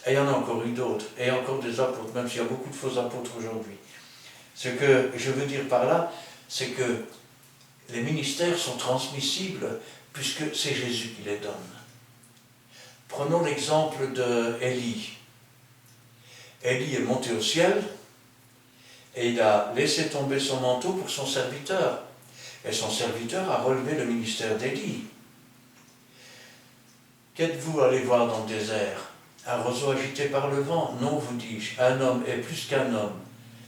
Et il y en a encore eu d'autres, et encore des apôtres, même s'il y a beaucoup de faux apôtres aujourd'hui. Ce que je veux dire par là, c'est que les ministères sont transmissibles puisque c'est Jésus qui les donne. Prenons l'exemple d'Élie. Élie est monté au ciel et il a laissé tomber son manteau pour son serviteur. Et son serviteur a relevé le ministère d'Élie. Qu'êtes-vous allé voir dans le désert? Un roseau agité par le vent? Non, vous dis-je, un homme est plus qu'un homme,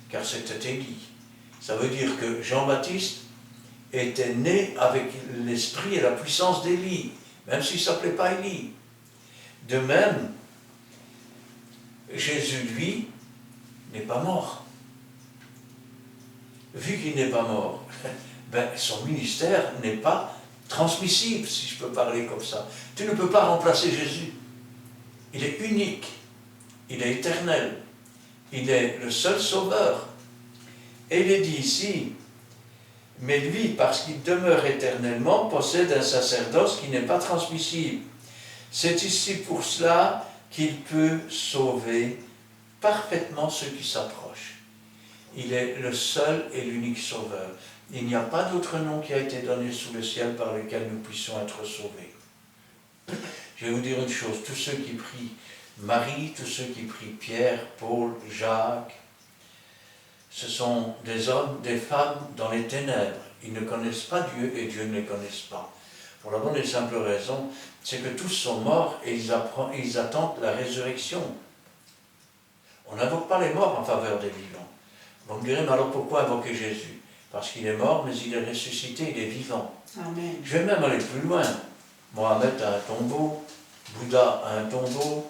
car c'était Élie. Ça veut dire que Jean-Baptiste était né avec l'esprit et la puissance d'Élie, même s'il ne s'appelait pas Élie. De même, Jésus, lui, n'est pas mort. Vu qu'il n'est pas mort, son ministère n'est pas transmissible, si je peux parler comme ça. Tu ne peux pas remplacer Jésus. Il est unique, il est éternel, il est le seul sauveur. Et il est dit ici, mais lui, parce qu'il demeure éternellement, possède un sacerdoce qui n'est pas transmissible. C'est ici pour cela qu'il peut sauver parfaitement ceux qui s'approchent. Il est le seul et l'unique sauveur. Il n'y a pas d'autre nom qui a été donné sous le ciel par lequel nous puissions être sauvés. Je vais vous dire une chose, tous ceux qui prient Marie, tous ceux qui prient Pierre, Paul, Jacques, ce sont des hommes, des femmes dans les ténèbres. Ils ne connaissent pas Dieu et Dieu ne les connaisse pas. Pour la bonne et simple raison, c'est que tous sont morts et ils attendent la résurrection. On n'invoque pas les morts en faveur des vivants. Vous me direz, mais alors pourquoi invoquer Jésus? Parce qu'il est mort, mais il est ressuscité, il est vivant. Amen. Je vais même aller plus loin. Mohamed a un tombeau, Bouddha a un tombeau,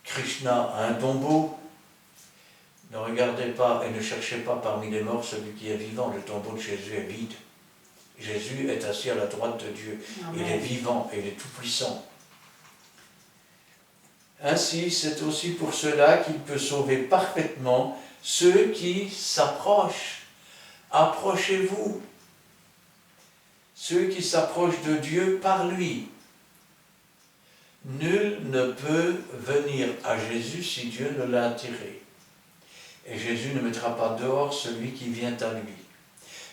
Krishna a un tombeau. Ne regardez pas et ne cherchez pas parmi les morts celui qui est vivant. Le tombeau de Jésus est vide. Jésus est assis à la droite de Dieu. Amen. Il est vivant et il est tout-puissant. Ainsi, c'est aussi pour cela qu'il peut sauver parfaitement ceux qui s'approchent. Approchez-vous. Ceux qui s'approchent de Dieu par lui. Nul ne peut venir à Jésus si Dieu ne l'a attiré. Et Jésus ne mettra pas dehors celui qui vient à lui.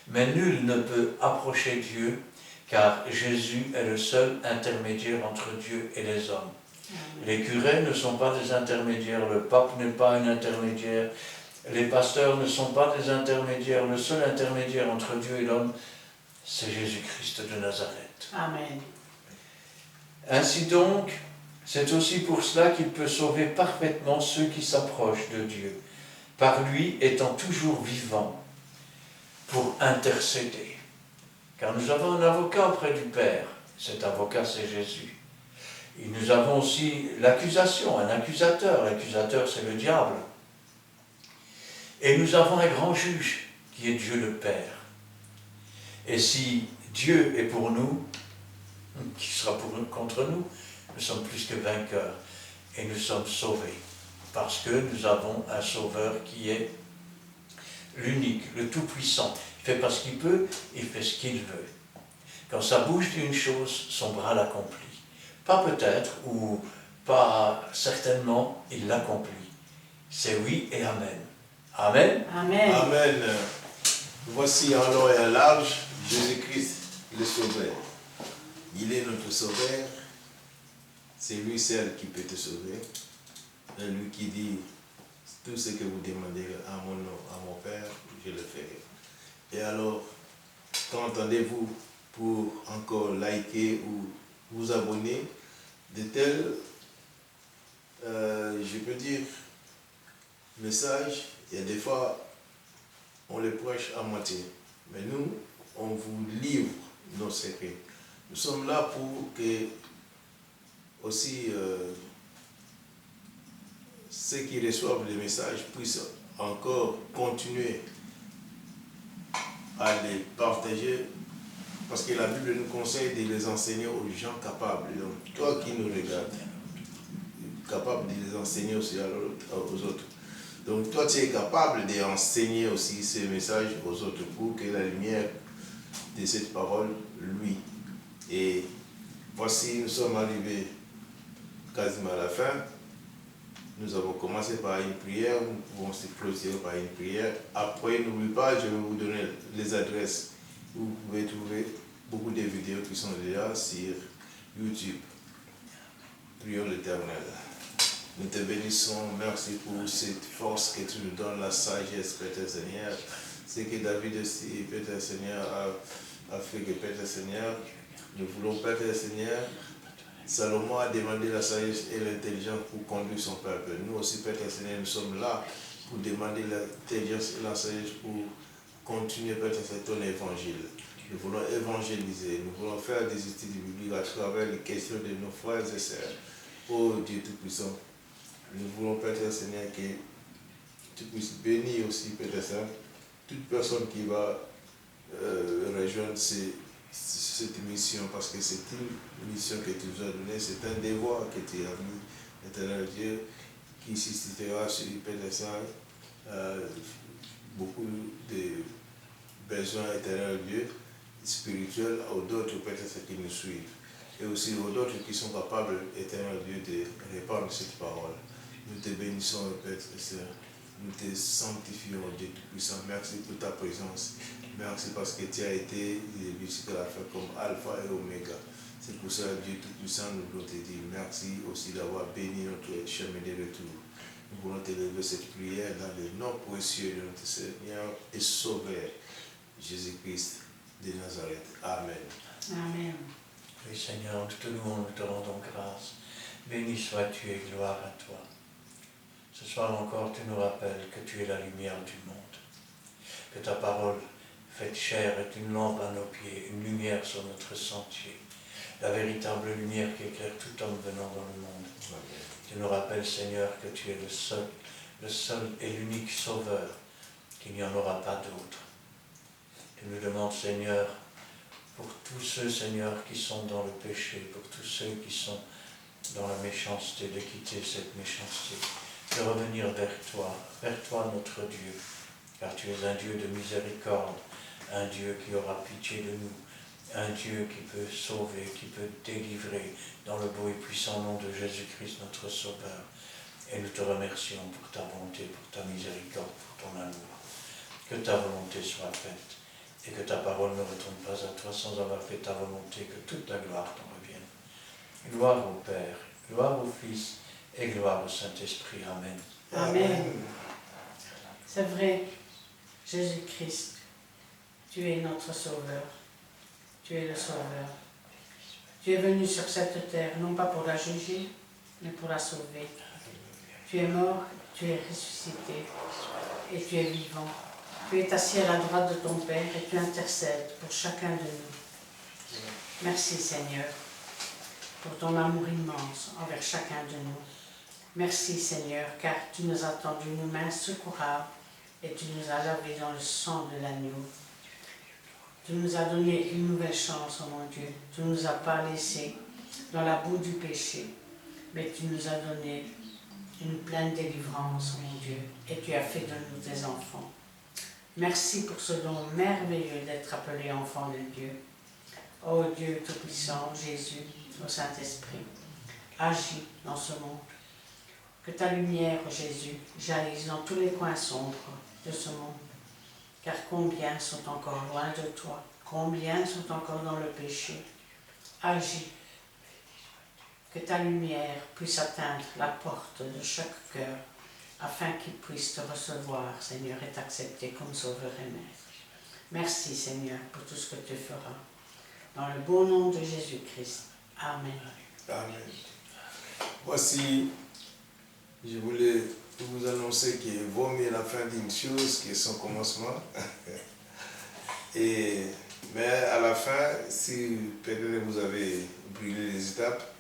Mais nul ne peut approcher Dieu, car Jésus est le seul intermédiaire entre Dieu et les hommes. Amen. Les curés ne sont pas des intermédiaires, le pape n'est pas un intermédiaire, les pasteurs ne sont pas des intermédiaires, le seul intermédiaire entre Dieu et l'homme, c'est Jésus-Christ de Nazareth. Amen. Ainsi donc, c'est aussi pour cela qu'il peut sauver parfaitement ceux qui s'approchent de Dieu, par lui étant toujours vivant, pour intercéder. Car nous avons un avocat auprès du Père, cet avocat c'est Jésus. Et nous avons aussi l'accusation, un accusateur, l'accusateur c'est le diable. Et nous avons un grand juge, qui est Dieu le Père. Et si Dieu est pour nous, qui sera contre nous, nous sommes plus que vainqueurs. Et nous sommes sauvés. Parce que nous avons un sauveur qui est l'unique, le tout-puissant. Il fait pas ce qu'il peut, il fait ce qu'il veut. Quand sa bouche dit une chose, son bras l'accomplit. Pas peut-être, ou pas certainement, il l'accomplit. C'est oui et amen. Amen. Amen. Amen. Voici en long et en large Jésus-Christ, le Sauveur. Il est notre Sauveur. C'est lui seul qui peut te sauver. Et lui qui dit, tout ce que vous demandez à mon nom, à mon Père, je le ferai. Et alors, qu'entendez-vous pour encore liker ou vous abonner de tels, je peux dire, messages, et des fois, on les prêche à moitié. Mais nous, on vous livre nos secrets. Nous sommes là pour que aussi ceux qui reçoivent les messages puissent encore continuer à les partager, parce que la Bible nous conseille de les enseigner aux gens capables. Donc, toi qui nous regardes, capable de les enseigner aussi aux autres. Donc, toi, tu es capable d'enseigner aussi ces messages aux autres pour que la lumière de cette parole lui. Et voici, nous sommes arrivés quasiment à la fin. Nous avons commencé par une prière, nous pouvons se clôturer par une prière. Après, n'oubliez pas, je vais vous donner les adresses où vous pouvez trouver beaucoup de vidéos qui sont déjà sur YouTube. Prions l'Éternel. Nous te bénissons, merci pour cette force que tu nous donnes, la sagesse, Père Seigneur. C'est que David aussi, Père Seigneur, a fait que Père Seigneur, nous voulons Père Seigneur. Salomon a demandé la sagesse et l'intelligence pour conduire son peuple. Nous aussi, Père Seigneur, nous sommes là pour demander l'intelligence et la sagesse pour continuer, Père Seigneur, ton évangile. Nous voulons évangéliser, nous voulons faire des études bibliques à travers les questions de nos frères et sœurs. Oh Dieu Tout-Puissant, nous voulons, Père Seigneur, que tu puisses bénir aussi, Père Seigneur, toute personne qui va rejoindre cette mission, parce que c'est une mission que tu nous as donnée, c'est un devoir que tu as mis, Éternel Dieu, qui suscitera sur Père Seigneur beaucoup de besoins, Éternel Dieu, spirituels aux d'autres Père Seigneur qui nous suivent, et aussi aux d'autres qui sont capables, Éternel Dieu, de répandre cette parole. Nous te bénissons, Père Seigneur. Nous te sanctifions, Dieu Tout-Puissant. Merci pour ta présence. Merci parce que tu as été jusqu'à la fin comme Alpha et Oméga. C'est pour ça, Dieu Tout-Puissant, nous voulons te dire merci aussi d'avoir béni notre chemin de retour. Nous voulons t'élever cette prière dans le nom précieux de notre Seigneur et Sauveur, Jésus-Christ de Nazareth. Amen. Amen. Oui, Seigneur, nous te louons, nous te rendons grâce. Béni sois-tu et gloire à toi. Ce soir encore, tu nous rappelles que tu es la lumière du monde, que ta parole faite chair est une lampe à nos pieds, une lumière sur notre sentier, la véritable lumière qui éclaire tout homme venant dans le monde. Amen. Tu nous rappelles, Seigneur, que tu es le seul et l'unique Sauveur, qu'il n'y en aura pas d'autre. Tu nous demandes, Seigneur, pour tous ceux, Seigneur, qui sont dans le péché, pour tous ceux qui sont dans la méchanceté, de quitter cette méchanceté, de revenir vers toi notre Dieu, car tu es un Dieu de miséricorde, un Dieu qui aura pitié de nous, un Dieu qui peut sauver, qui peut délivrer dans le beau et puissant nom de Jésus-Christ notre Sauveur. Et nous te remercions pour ta bonté, pour ta miséricorde, pour ton amour. Que ta volonté soit faite et que ta parole ne retourne pas à toi sans avoir fait ta volonté, que toute la gloire t'en revienne. Gloire au Père, gloire au Fils et gloire au Saint-Esprit. Amen. Amen. C'est vrai, Jésus-Christ, tu es notre Sauveur. Tu es le Sauveur. Tu es venu sur cette terre, non pas pour la juger, mais pour la sauver. Tu es mort, tu es ressuscité et tu es vivant. Tu es assis à la droite de ton Père et tu intercèdes pour chacun de nous. Merci Seigneur pour ton amour immense envers chacun de nous. Merci Seigneur, car tu nous as tendu nos mains secourables et tu nous as lavés dans le sang de l'agneau. Tu nous as donné une nouvelle chance, oh mon Dieu. Tu ne nous as pas laissés dans la boue du péché, mais tu nous as donné une pleine délivrance, oh mon Dieu, et tu as fait de nous tes enfants. Merci pour ce don merveilleux d'être appelé enfant de Dieu. Ô Dieu Tout-Puissant, Jésus, au Saint-Esprit, agis dans ce monde. Que ta lumière, Jésus, jaillisse dans tous les coins sombres de ce monde. Car combien sont encore loin de toi, combien sont encore dans le péché. Agis, que ta lumière puisse atteindre la porte de chaque cœur, afin qu'il puisse te recevoir, Seigneur, et t'accepter comme Sauveur et Maître. Merci, Seigneur, pour tout ce que tu feras. Dans le beau nom de Jésus-Christ. Amen. Amen. Voici, je voulais vous annoncer qu'il vaut mieux la fin d'une chose que son commencement. Mais à la fin, si peut-être vous avez brûlé les étapes,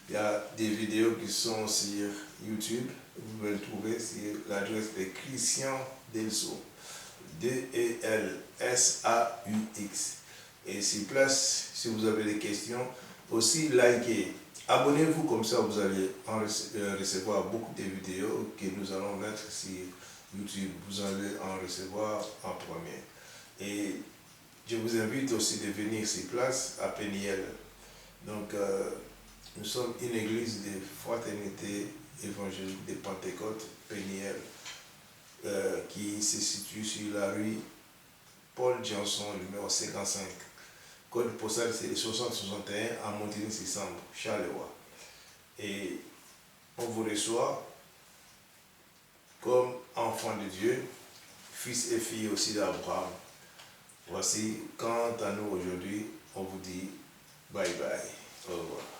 il y a des vidéos qui sont sur YouTube vous pouvez le trouver sur l'adresse de Christian Delso, D-E-L-S-A-U-X. Et sur place, si vous avez des questions, aussi likez. Abonnez-vous, comme ça vous allez recevoir beaucoup de vidéos que nous allons mettre sur YouTube. Vous allez en recevoir en premier. Et je vous invite aussi de venir sur place à Péniel. Donc, nous sommes une église de fraternité évangélique de Pentecôte, Péniel, qui se situe sur la rue Paul Janson, numéro 55. Code postal, c'est le 6061 à Montigny-sur-Sambre, Charleroi. Et on vous reçoit comme enfant de Dieu, fils et fille aussi d'Abraham. Voici, quant à nous aujourd'hui, on vous dit bye bye. Au revoir.